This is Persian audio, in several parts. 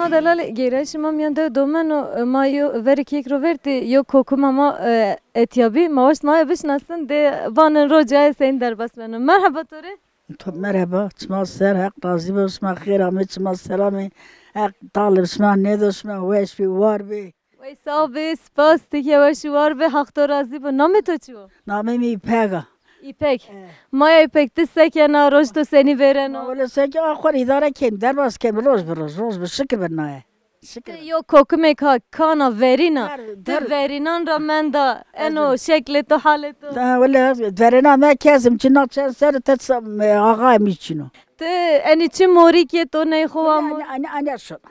شما دلال گیره شما میانده دومن و ما یو وری کیک رو ورتی یو کوکوما ما اتیابی ماوش ما بشناسن ده وانن رو جای سین در بس منم مرحبا توره طب مرحبا شما سر حق راضی باش شما خیر آمد شما سلامی حق طالب شما ندو شما ویش بی وار بی وی صاحب سپاس تیکه وشوار به حق تو راضی با نام تو چیو نامی می پیگا ایپک ما ایپک تسته که نا روش تو سنی برن ولی سگی آخر اداره کن در باز کن روز به شکر بناه شکر یو کوکمه که کانا ورینا ده ورینان را من دا انو شکل تو حال تو ولی درنا ما کسیم چنا چند سر تسم آقا میچینو ته انی چی موری که تو نه خوام آنیا شد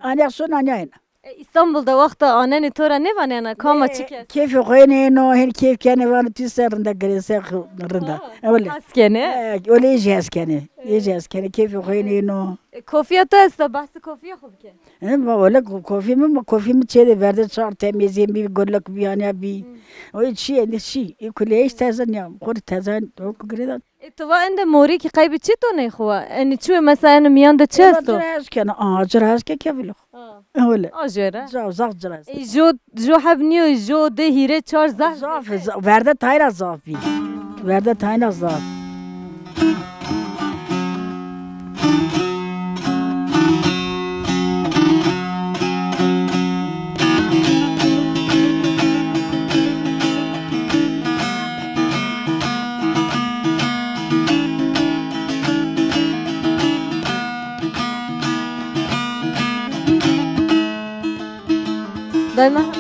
آنیا شد آنیا اینا İstanbul'da vakti anneni tora ne var yani kama çıkıyor. كيف غيني انه هن كيف كان وانا تيسر رندا قريسا رندا ولا Maskene. ولا يجي اسكني يجي اسكني كيف غيني انه Kofiye to esta bahsi kofiye خوب که. ولا كوفي من شيء برد صار تميزين بي يقول لك بيانا بي وي شيء شيء يقول ايش تازن يا خود تازن تو قريدا تو عنده موری که قیبی چی تو نه خواه؟ یعنی چوه مثلا میانده چه است تو؟ جراز كان جراز كيف له ولا آجره. زاف جراز جو حبنیو جو ده هیره چار زهر. زاف برد تايرا زاف بي برد تايرا زاف دايما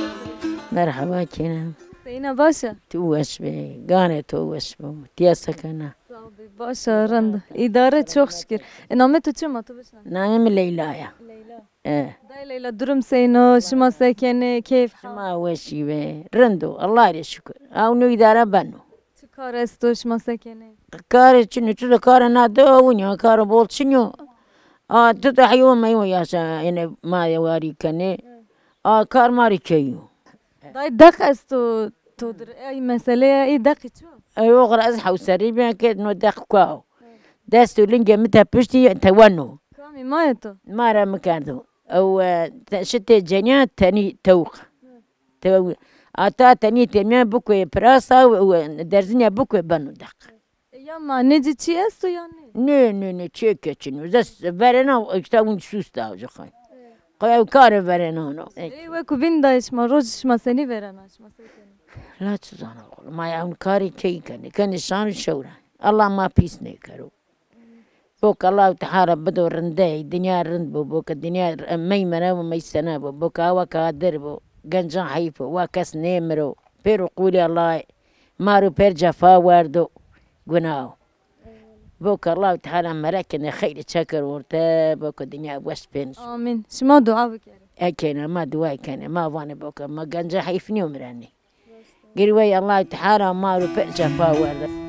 مرحبا كنا سينا باشا. توش بي قاني توش بو تياسكنا باشا رند اداره çok şükür. نامه تو چه ما تو بشن؟ نعم ليلايا لیلا. ايه دای لیلا درم سینو شما سکنه کیف ما وشي بي رندو الله يشكر او نو اداره بنو چه کار است تو شما سکنه؟ كاري چنو چلو كار نادو ونيا كار بول چنو تو ده حيوان ما يواشا يعني ما يواري كني كار ماري كيو دای دق است تو در ای مسئله ای دقی چو؟ ايوه غير ازحى وسري بين كده نو دق كواو دستو لينجا متى بشتي توانو کامی ماه تو؟ ما را مكانه او شتى جنيات تاني توق تو اتا تاني تميا بكو براسا ودرزنيا بكو بنو دق یا معنی چی است تو یا نه؟ نه چه چنو زس ورنا اكتاون سوستا جخاي قايو كار ورنا نو ای و کوبین دایش ما روز شما سنی ورنا شما سکنه لا تزانا ما يعون كاري كي كان شان شورا الله ما بيس نيكرو بوك الله تعالى بدو رنداي دنيا رند بوك الدنيا ميمنة وميسنا بوك هوا كادر بو جنجان حيفو واكس نيمرو بيرو قولي الله مارو بير جفا واردو قناو بوك الله تعالى مراكن خير شكر ورتا بوك الدنيا وش بينش آمین شما دعا بکرد اكينا ما دواي كان ما فاني بوك ما جنجان حيفني ومراني قريوي الله تعالى مارو بير جفا واردو